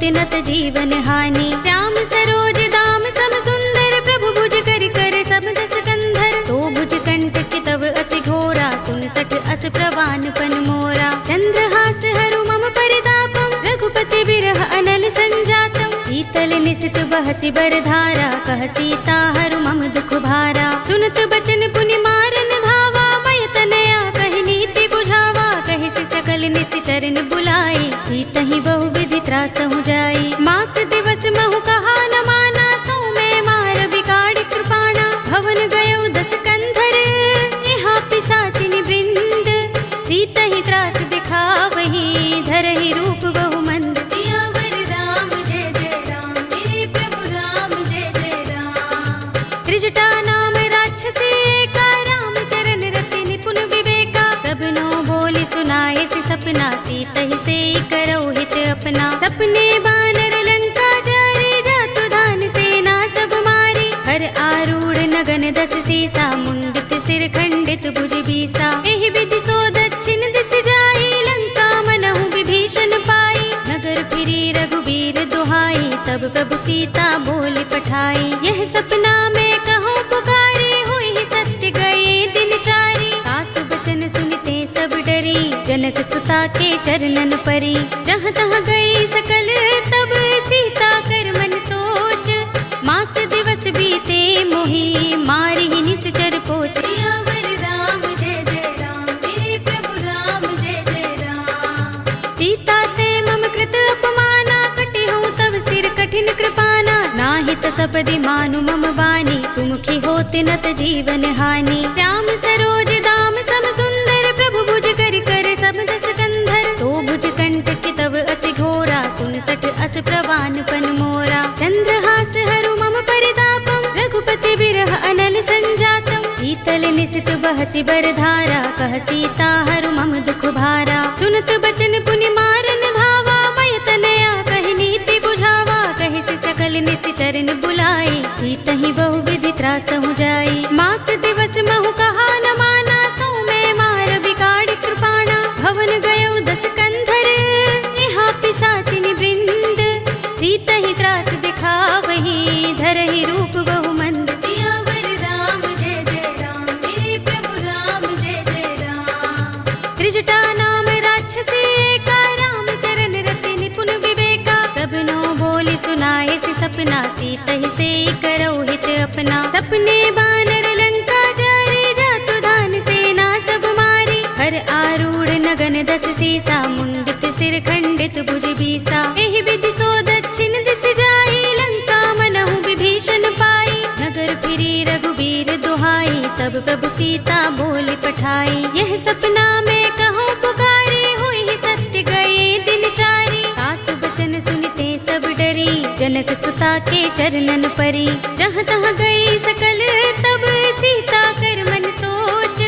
होत न त जीवन हानि। श्याम सरोज दाम सम सुंदर प्रभु भुज कर कर सब दस कंधर। तो भुज कंटक तव अस घोरा सुन सठ अस प्रवान पन मोरा। चंद्रहास हरु मम परितापम रघुपति बिरह अनल संजातम। शीतल निसित बहसी बरधारा कह सीता हरु मम दुख भारा। सुनत बचन पुनि मारन धावा मय तनया कहि नीति बुझावा। कहि सकल निसि चरण बुलाई सीतहि बहु विधि त्रासहु जाई। मास दिवस महु कहा न माना तो मैं मार बिगाड़ कृपाणा। भवन गयो दस कंधर यहाँ पिसाचिनि वृंद। सीतहि त्रास दिखावहि धरहि रूप बहु मंद। सियावर राम जय जय राम मेरे प्रभु राम जय जय राम। त्रिजटा नाम राक्षसी एका राम चरण रति निपुण विवेका। सबनो बोली सुनाए सि सपना सीतहि से करो हित अपना। सपने बानर लंका जारे जातु धान सेना सब मारी। हर आरूढ़ नगन दस सीसा मुंडित सिर खंडित भुज बीसा। एहि विधि सो दक्षिण दिस जाई लंका मनहु विभीषण पाई। नगर फिरी रघुबीर दुहाई तब प्रभु सीता बोली पठाई। यह सपना में कहो पुकारी हुई सत्य गए दिन चारी। सासु बचन सुनते सब डरी जनक सुता के चरणन परी। जहाँ तहाँ गई सकल तब सीता कर मन सोच। मास दिवस बीते मोहि मारि निश्चर पोच। सियावर राम जय जय राम मेरे प्रभु राम जय जय राम। सीता ते मम कृत अपमाना कटे हूँ तब सिर कठिन कृपाना। नाहित सपदि मानु मम वाणी सुमुखी होत न त जीवन हानि। श्याम सरोज दाम सम सुंदर प्रभु भुज कर कर सब दस कंधर। तो भुज कंटक तव अस घोरा सुन सठ अस प्रवान पन मोरा। चंद्रहास हरु मम परितापम रघुपति बिरह अनल संजातम। शीतल निसित बहसी बरधारा कह सीता हरु मम दुख भारा। सुनत बचन पुनि मारन धावा मय तनया कहि नीति बुझावा। कहि सकल निसि चरण बुलाई सीतहि बहु विधि त्रासहु जाई। मास दिवस महु कहा न माना तो मैं मार बिगाड़ कृपाणा। भवन गयो दस कंधर यहाँ पिसाचिनि वृंद। सीतहि त्रास दिखावहि धरहि रूप बहु मंद। सियावर राम जय जय राम मेरे प्रभु राम जय जय राम। त्रिजटा नाम राक्षसी एका राम चरण रति निपुण विवेका। सबनो बोली सुनाए सि सपना सीतहि से करो हित अपना। सपने बानर लंका जारे जातु धान सेना सब मारी। हर आरूढ़ नगन दस सीसा मुंडित सिर खंडित भुज बीसा। एहि विधि सो दक्षिण दिस जाई लंका मनहु विभीषण पाई। नगर फिरी रघुबीर दुहाई तब प्रभु सीता बोली पठाई। यह सपना में कहो पुकारी हुई सत्य गए दिन चारी। सासु बचन सुनते सब डरी जनक सुता के चरणन परी। जहाँ तहाँ गई सकल तब सीता कर मन सोच।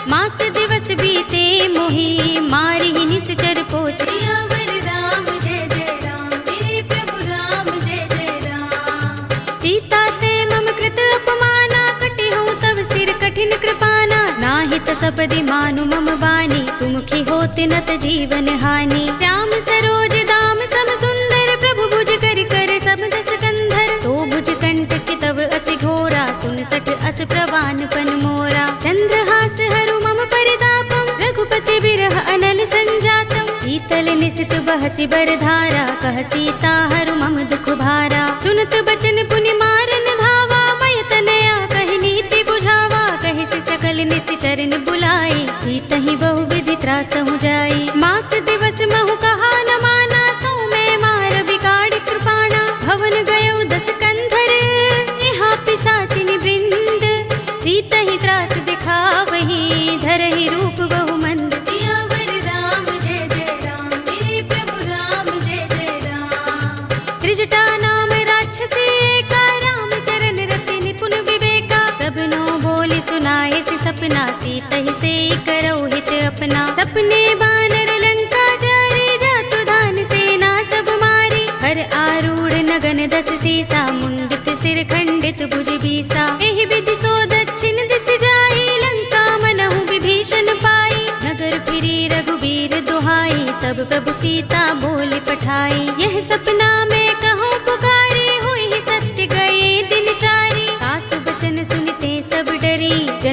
मास दिवस बीते मोहि मारि निश्चर पोच। सियावर राम जय जय राम मेरे प्रभु राम जय जय राम। सीता ते मम कृत अपमाना कटे हूँ तब सिर कठिन कृपाना। नाहित सपदि मानु मम वाणी सुमुखी होत न त जीवन हानि। श्याम सरोज दाम सम सुंदर प्रभु भुज कर कर सब दस कंधर। तो भुज कंटक तव अस घोरा सुन सठ अस प्रवान पन मोरा। चंद्रहास हरु मम परितापम रघुपति बिरह अनल संजातम। शीतल निसित बहसी बरधारा कह सीता हरु मम दुख भारा। सुनत बचन पुनि मारन धावा मय तनया कहि नीति बुझावा। कहि सकल निसि चरण बुलाई सीतहि बहु विधि त्रासहु जाई। मास दिवस महु कहा न माना तो मैं मार बिगाड़ कृपाणा। भवन गयो दस कंधर यहाँ पिसाचिनि वृंद। सीतहि त्रास दिखावहि धरहि रूप बहु मंद। सियावर राम जय जय राम मेरे प्रभु राम जय जय राम। त्रिजटा नाम राक्षसी एका राम चरण रति निपुण विवेका। सबनो बोली सुनाए सि सपना सीतहि से करो हित अपना। सपने बानर लंका जारे जातु धान सेना सब मारी। हर आरूढ़ नगन दस सीसा मुंडित सिर खंडित भुज बीसा। एहि विधि सो दक्षिण दिस जाई लंका मनहु विभीषण पाई। नगर फिरी रघुबीर दुहाई तब प्रभु सीता बोली पठाई। यह सपना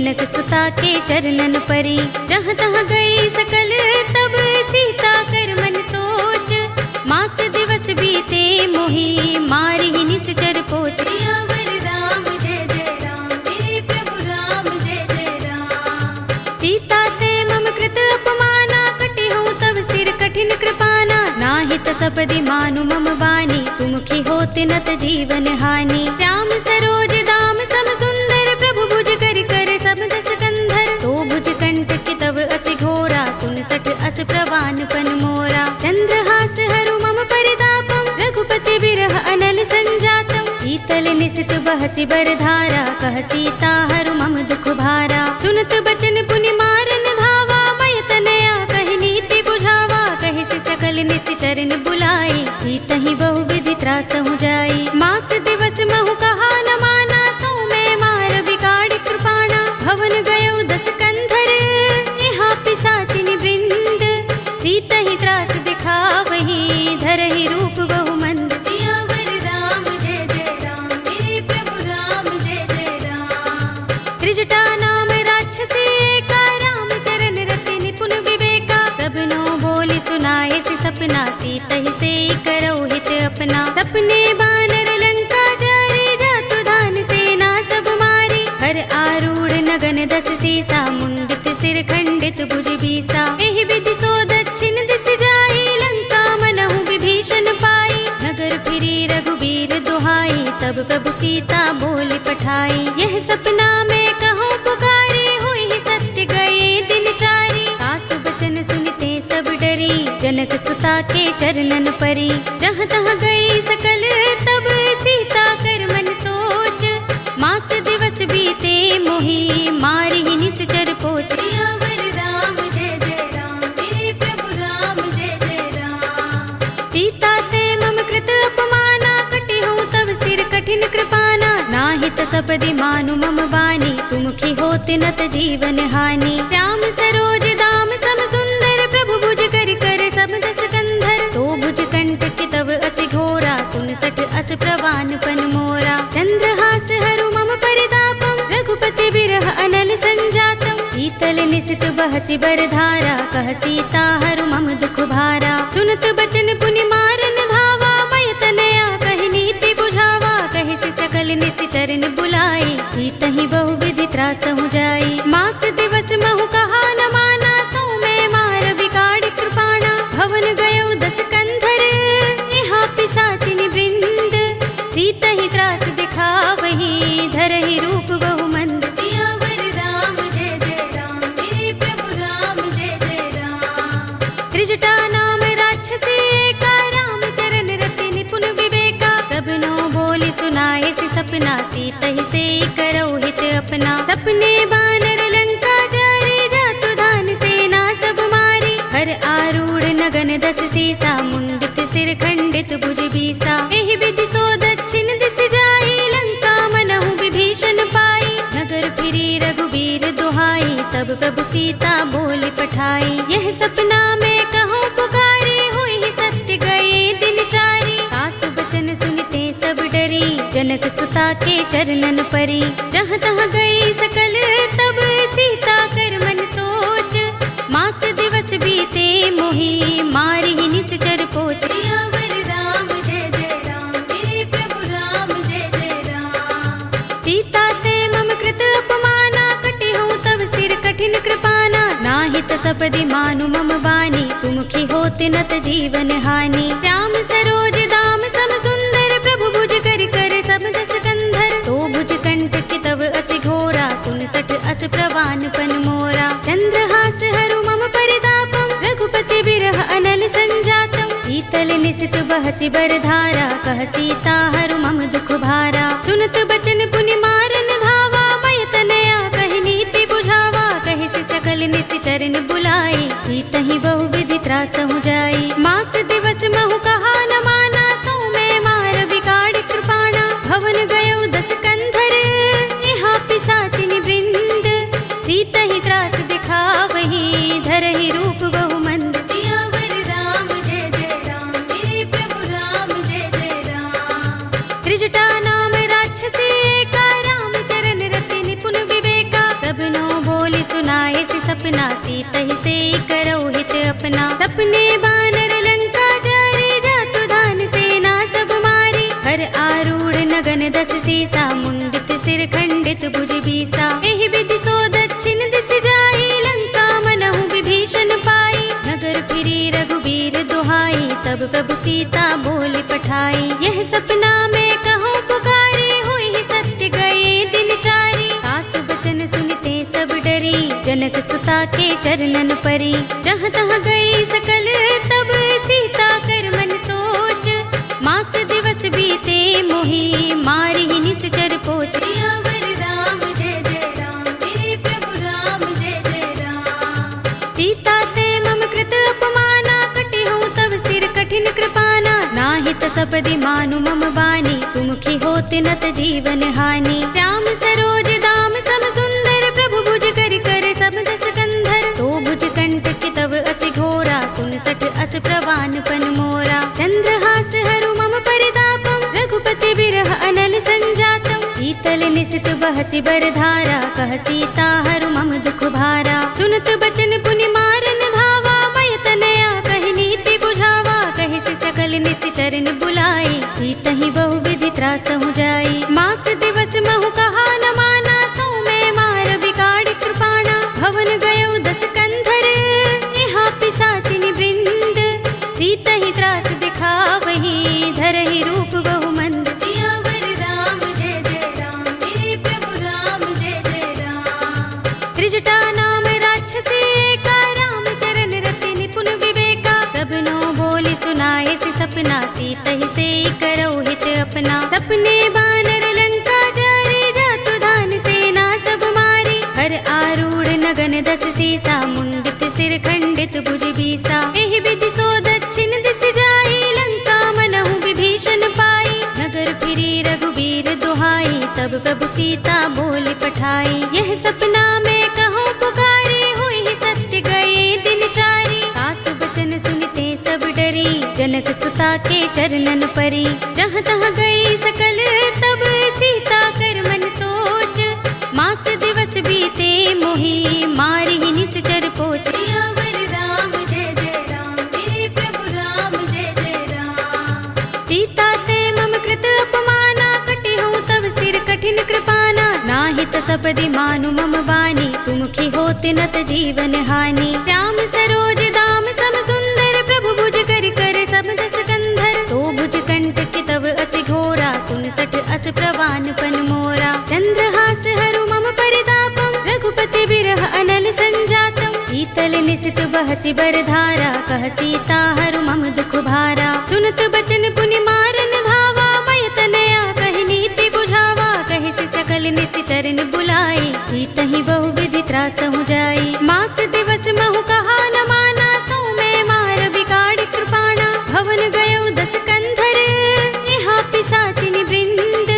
जनक सुता के चरणन परी। जहाँ तहाँ गई सकल तब सीता कर मन सोच, मास दिवस बीते मोहि मारी निश्चर पोच। सियावर राम जय जय राम, मेरे प्रभु राम जय जय राम। सीता ते मम कृत अपमाना, कटे हूँ तब सिर कठिन कृपाना। नाहित सपदि मानु मम बानी, सुमुखी होत नत जीवन हानि। श्याम सरोज दाम सम सुंदर, प्रभु भुज कर कर सब दस कंधर। तो भुज कंठ के तब अस घोरा, 69 अस प्रवान पन मोरा। चंद्रहास हरु मम परितापम, रघुपति बिरह अनल संजातम। शीतल निशित बहसि बरधारा, कह सीता हरु मम दुख भारा। सुनत बचन पुनि मारन धावा, मय तनया कहि नीति बुझावा। कहि से सकल निशिचरन बुलाई, सीतहि बहु विधि त्रासहु जाई। मास दिवस महु कहा न माना, तो मैं मार बिगाड़ कृपाणा। भवन गयो 10 कंधर, यहाँ पिशाचिनी वृंद। सीतहि त्रास दिखावही, धरहि रूप बहु मंद। सियावर राम जय जय राम, मेरे प्रभु राम जय जय राम। त्रिजटा नाम राक्षसी एका, राम चरण रति निपुण विवेका। सबनो बोली सुनाए सि सपना, सीतहि से करौ हित अपना। सपने बानर लंका जारी, जातु धान सेना सब मारी। हर आरूढ़ नगन 10 सीसा, मुंडित सिर खंडित भुज बीसा। एहि विधि सो दक्षिण दिस जाई, लंका मनहु विभीषण पाई। नगर फिरी रघुबीर दुहाई, तब प्रभु सीता बोली पठाई। यह सपना में कहूँ पुकारी, हुई ही सत्य गए दिन चारी। सासु बचन सुनते सब डरी, जनक सुता के चरणन परी। जहाँ तहाँ गई सकल तब सीता कर मन सोच, मास दिवस बीते मोहि मारी निश्चर पोच। सियावर राम जय जय राम, मेरे प्रभु राम जय जय राम। सीता ते मम कृत अपमाना, कटे हूँ तब सिर कठिन कृपाना। नाहित सपदि मानु मम बानी, सुमुखी होत नत जीवन हानि। श्याम सरोज दाम सम सुंदर, प्रभु भुज कर कर सब दस कंधर। तो भुज कंठ के तब अस घोरा, 69 अस प्रवान पन मोरा। चंद्रहास हरु मम परितापम, रघुपति बिरह अनल संजातम। शीतल निशित बहसि बरधारा, कह सीता हरु मम दुख भारा। सुनत बचन पुनि मारन धावा, मय तनया कहि नीति बुझावा। कहि से सकल निशिचरन बुलाई, सीतहि बहु विधि त्रासहु जाई। मास दिवस महु कहा न माना, तो मैं मार बिगाड़ कृपाणा। भवन गयो 10 कंधर, यहाँ पिशाचिनी वृंद। सीतहि त्रास दिखावही, धरहि रूप बहु मंद। सियावर राम जय जय राम, मेरे प्रभु राम जय जय राम। त्रिजटा नाम राक्षसी एका, राम चरण रति निपुण विवेका। सबनो बोली सुनाए सि सपना, सीतहि से करौ हित अपना। सपने बानर लंका जारी, जातु धान सेना सब मारी। हर आरूढ़ नगन 10 सीसा, मुंडित सिर खंडित भुज बीसा। एहि विधि सो दक्षिण दिस जाई, लंका मनहु विभीषण पाई। नगर फिरी रघुबीर दुहाई, तब प्रभु सीता बोली पठाई। यह सपना में कहूँ पुकारी, हुई ही सत्य गए दिन चारी। सासु बचन सुनते सब डरी, जनक सुता के चरणन परी। जहाँ तहाँ गई सकल तब सीता कर मन सोच, मास दिवस बीते मोहि मारी निश्चर पोच। सियावर राम जय जय राम, मेरे प्रभु राम जय जय राम। सीता ते मम कृत अपमाना, कटे हूँ तब सिर कठिन कृपाना। नाहित सपदि मानु मम बानी, सुमुखी होत नत जीवन हानि। श्याम सरोज दाम सम सुंदर, प्रभु भुज कर कर सब दस कंधर। तो भुज कंठ के तब अस घोरा, 69 अस प्रवान पन मोरा। चंद्रहास हरु मम परितापम, रघुपति बिरह अनल संजातम। शीतल निशित बहसि बरधारा, कह सीता हरु मम दुख भारा। सुनत बचन पुनि मारन धावा, मय तनया कहि नीति बुझावा। कहि से सकल निशिचरन बुलाई, सीतहि बहु विधि त्रासहु जाई। मास दिवस महु कहा न माना, तो मैं मार बिगाड़ कृपाणा। भवन गयो 10 कंधर, यहाँ पिशाचिनी वृंद। सीतहि त्रास दिखावही, धरहि रूप बहु मंद। सियावर राम जय जय राम, मेरे प्रभु राम जय जय राम। त्रिजटा नाम राक्षसी एका, राम चरण रति निपुण विवेका। सबनो सपना सीतहि से करौ हित अपना। सपने बानर लंका जारे जातु धान सेना सब मारी। हर आरूढ़ नगन दस सीसा मुंडित सिर खंडित भुज बीसा। एहि विधि सो दक्षिण दिस जाई लंका मनहु विभीषण पाई। नगर फिरी रघुबीर दुहाई तब प्रभु सीता बोली पठाई। यह सपना में कहो पुकारी हुई सत्य गए दिन चारी। सासु बचन सुनते सब डरी जनक सुता के चरणन परी। जहाँ तहाँ गई सकल तब सीता कर मन सोच। मास दिवस बीते मोहि मारी निश्चर पोच। सियावर राम जय जय राम मेरे प्रभु राम जय जय राम। सीता ते मम कृत अपमाना कटे हूँ तब सिर कठिन कृपाना। नाहित सपदि मानु मम बानी सुमुखी होत नत जीवन हानि। श्याम सरोज दाम सम सुंदर प्रभु भुज कर कर सब दस कंधर। तो भुज कंठ की तब असि घोरा सुन सठ अस प्रवान पन मोरा। चंद्रहास हरु मम परितापम रघुपति बिरह अनल संजातम। शीतल निसित बहसि बरधारा कह सीता हरु मम दुख भारा। सुनत बचन पुनि मारन धावा मय तनया कहि नीति बुझावा। कहि सि सकल निश्चरन बुलाई सीतहि बहु विधि त्रासहु जाई। मास दिवस महु कहा न माना तो मैं मार बिगाड़ कृपाणा। भवन गयो दस कंधर यहाँ पिशाचिनी वृंद। सीतहि त्रास दिखावहि धरहि रूप बहु मंद। सियावर राम जय जय राम मेरे प्रभु राम जय जय राम। त्रिजटा नाम राक्षसी एका राम चरण रति निपुण विवेका। सबनो बोली सुनाए सि सपना सीतहि से करौ हित अपना। सपने बानर लंका जारे जातु धान सेना सब मारी। हर आरूढ़ नगन दस सीसा मुंडित सिर खंडित भुज बीसा। एहि विधि सो दक्षिण दिस जाई लंका मनहु विभीषण पाई। नगर फिरी रघुबीर दुहाई तब प्रभु सीता बोली पठाई। यह सपना में कहो पुकारी हुई सत्य गए दिन चारी। सासु बचन सुनते सब डरी जनक सुता के चरणन परी। जहाँ तहाँ गई सकल तब सीता कर मन सोच। मास दिवस बीते मोहि मारी निश्चर पोच। सियावर राम जय जय राम मेरे प्रभु राम जय जय राम। सीता ते मम कृत अपमाना कटे हूँ तब सिर कठिन कृपाना। नाहित सपदि मानु मम बानी सुमुखी होत नत जीवन हानि। श्याम सरोज दाम सम सुंदर प्रभु भुज कर कर सब दस कंधर। तो भुज कंठ की तब असि घोरा सुन सठ अस प्रवान पन मोरा। चंद्रहास हरु मम परितापम रघुपति बिरह अनल संजातम। शीतल निसित बहसि बरधारा कह सीता हरु मम दुख भारा। सुनत बचन पुनि मारन धावा मय तनया कहि नीति बुझावा। कहि सि सकल निश्चरन बुलाई सीतहि बहु विधि त्रासहु जाई। मास दिवस महु कहा न माना तो मैं मार बिगाड़ कृपाणा। भवन गयो दस कंधर यहाँ पिशाचिनी वृंद।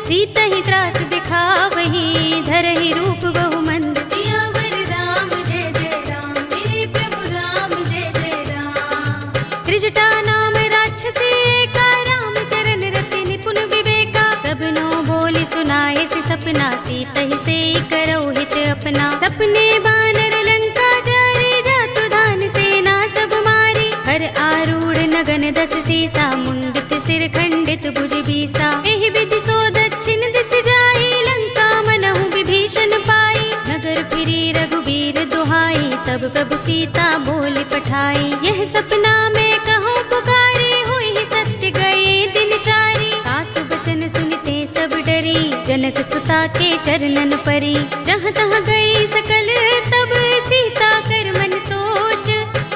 सीतहि त्रास दिखावहि धरहि रूप बहु मंद। सियावर राम जय जय राम मेरे प्रभु राम जय जय राम। त्रिजटा नाम राक्षसी एका राम चरण रति निपुण विवेका। सबनो बोली सुनाए सि सपना सीतहि से करौ हित अपना। सपने बानर लंका जारे जातु धान सेना सब मारी। हर आरूढ़ नगन दस सीसा मुंडित सिर खंडित भुज बीसा। एहि विधि सो दक्षिण दिस जाई लंका मनहु विभीषण पाई। नगर फिरी रघुबीर दुहाई तब प्रभु सीता बोली पठाई। यह सपना में कहो पुकारी हुई सत्य गए दिन चारी। सासु बचन सुनते सब डरी जनक सुता के चरणन परी। जहाँ तहाँ गई सकल तब सीता कर मन सोच।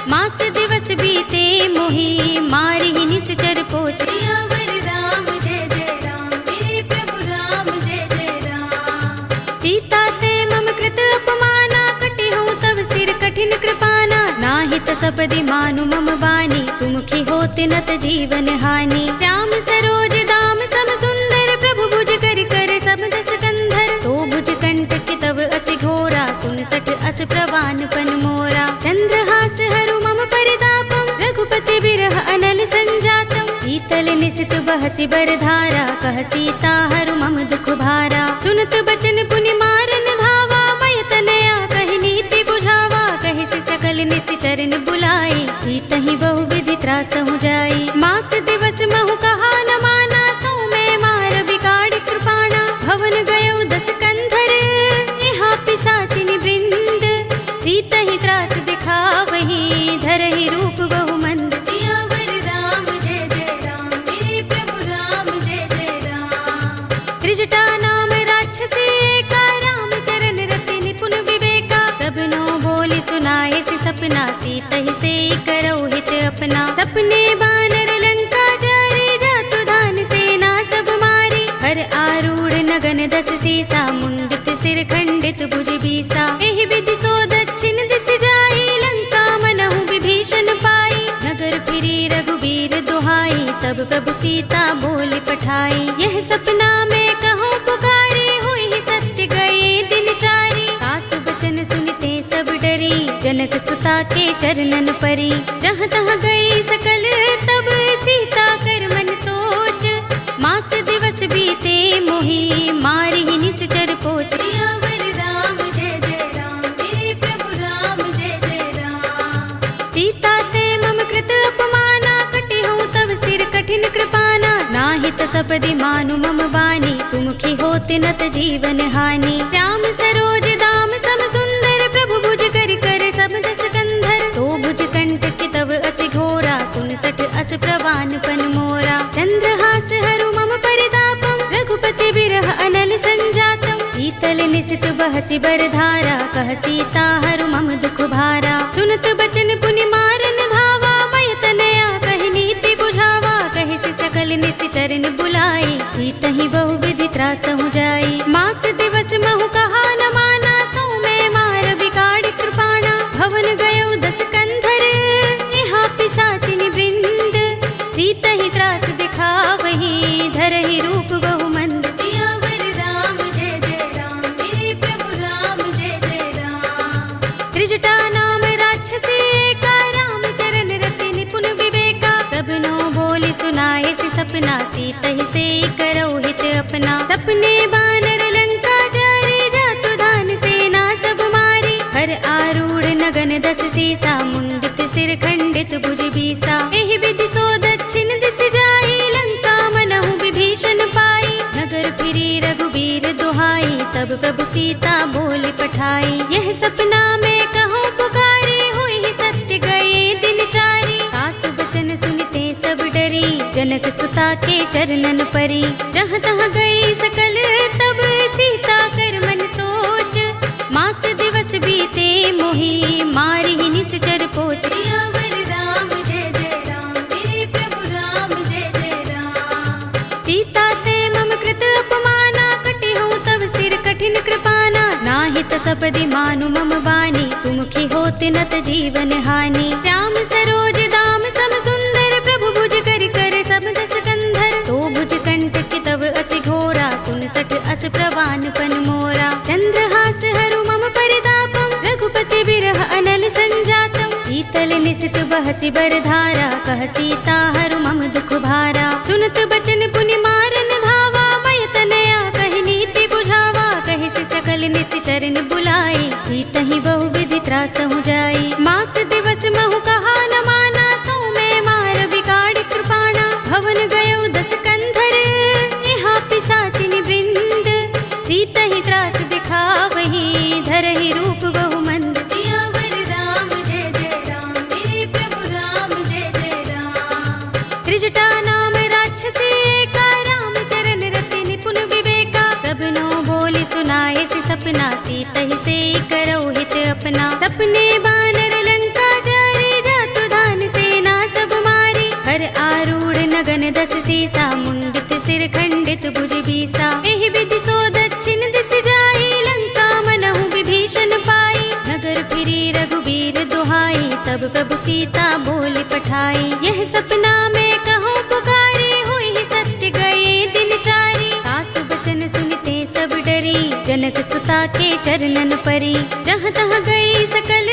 मास दिवस बीते मोहि मारी निश्चर पोच। सियावर राम जय जय राम मेरे प्रभु राम जय जय राम। सीता ते मम कृत अपमाना कटे हूँ तब सिर कठिन कृपाना। नाहित सपदि मानु मम बानी सुमुखी होत नत जीवन हानि। श्याम सरोज दाम सम सुंदर प्रभु भुज कर कर सब दस कंधर। तो भुज कंठ की तब असि घोरा सुन सठ अस प्रवान पन मोरा। चंद्रहास हरु मम परितापम रघुपति बिरह अनल संजातम। शीतल निसित बहसि बरधारा कह सीता हरु मम दुख भारा। सुनत बचन पुनि मारन धावा मय तनया कहि नीति बुझावा। चरण बुलाई, सीतहि बहुविधि त्रास हो जाई। मास दिवस महु कहा न माना, तो मैं मार बिगाड़ कृपाणा। भवन गयो 10 कंधर, यहाँ पिशाचिनी वृंद। सीतहि त्रास दिखावही, धरहि रूप बहुमंद। सियावर राम जय जय राम, मेरे प्रभु राम जय जय राम। त्रिजटा नाम राक्षसी एका, राम चरण रति निपुण विवेका। सबनो बोली सुनाए सि सपना, सीतहि से करो हित अपना। सपने बानर लंका जारी, जातु धान सेना सब मारी। हर आरूढ़ नगन 10 सीसा, मुंडित सिर खंडित भुज बीसा। एहि विधि सो दक्षिण दिस जाई, लंका मनहु विभीषण पाई। नगर फिरी रघुबीर दुहाई, तब प्रभु सीता बोली पठाई। यह सपना में कहूँ पुकारी, हुई ही सत्य गए दिन चारी। सासु बचन सुनते सब डरी, जनक सुता के चरणन परी। जहाँ तहाँ गई सकल तब सीता कर मन सोच। मास दिवस बीते मोहि, मारी ही निश्चर पोच। सियावर राम जय जय राम, मेरे प्रभु राम जय जय राम। सीता ते मम कृत अपमाना, कटे हूँ तब सिर कठिन कृपाना। नाहित सपदि मानु मम बानी, सुमुखी होते नत जीवन हानि। श्याम सरोज दाम सम सुंदर, प्रभु भुज कर कर सब 10 कंधर। तो भुज कंटक तब असि घोरा, 69 अस प्रवान पन मोरा। चंद्रहास हरु मम परितापम, रघुपति बिरह अनल संजातम। शीतल निशित बहसि बरधारा, कह सीता हरु मम दुख भारा। सुनत बचन पुनि मारन धावा, मय तनया कहि नीति बुझावा। कहि सि सकल निसि चरण बुलाई, सीतहि बहुविधि त्रास हो जाई। मास दिवस महु कहा न माना, तो मैं मार बिगाड़ कृपाणा। भवन गयो 10 कंधर, यहाँ पिशाचिनी वृंद। सीतहि त्रास दिखावही, धरहि रूप बहुमंद। सियावर राम जय जय राम, मेरे प्रभु राम जय जय राम। त्रिजटा नाम राक्षसी एका, राम चरण रति निपुण विवेका। सबनो बोली सुनाए सि सपना, सीतहि से करो हित अपना। सपने बानर लंका जारी, जातु धान सेना सब मारी। हर आरूढ़ नगन 10 सीसा, मुंडित सिर खंडित भुज बीसा। एहि विधि सो दक्षिण दिस जाई, लंका मनहु विभीषण पाई। नगर फिरी रघुबीर दुहाई, तब प्रभु सीता बोली पठाई। यह सपना में कहूँ पुकारी, हुई ही सत्य गए दिन चारी। सासु बचन सुनते सब डरी, जनक सुता के चरणन परी। जहाँ तहाँ गई सकल तब सीता कर मन सोच। मास दिवस बीते मोहि, मारी ही निश्चर पोच। सियावर राम जय जय राम, मेरे प्रभु राम जय जय राम। सीता ते मम कृत अपमाना, कटे हूँ तब सिर कठिन कृपाना। नाहित सपदि मानु मम बानी, सुमुखी होते नत जीवन हानि। श्याम सरोज दाम सम सुंदर, प्रभु भुज कर कर सब 10 कंधर। तो भुज कंटक तब असि घोरा, 69 अस प्रवान पन मोरा। चंद्रहास हरु मम परितापम, रघुपति बिरह अनल संजातम। शीतल निशित बहसि बरधारा, कह सीता हरु मम दुख भारा। सुनत बचन पुनि मारन धावा, मय तनया कहि नीति बुझावा। कहि सि सकल निसि चरण बुलाई, सीतहि बहुविधि त्रास हो जाई। मास दिवस महु कहा न माना, तो मैं मार बिगाड़ कृपाणा। भवन गयो 10 कंधर, यहाँ पिशाचिनी वृंद। सीतहि त्रास दिखावही, धरहि रूप बहुमंद। सियावर राम जय जय राम, मेरे प्रभु राम जय जय राम। त्रिजटा नाम राक्षसी एका, राम चरण रति निपुण विवेका। सबनो बोली सुनाए सि सपना, सीतहि से करो हित अपना। सपने बानर लंका जारी, जातु धान सेना सब मारी। हर आरूढ़ नगन 10 सीसा, मुंडित सिर खंडित भुज बीसा। एहि विधि सो दक्षिण दिस जाई, लंका मनहु विभीषण पाई। नगर फिरी रघुबीर दुहाई, तब प्रभु सीता बोली पठाई। यह सपना में कहूँ पुकारी, हुई ही सत्य गए दिन चारी। सासु बचन सुनते सब डरी, जनक सुता के चरणन परी। जहाँ तहाँ गई सकल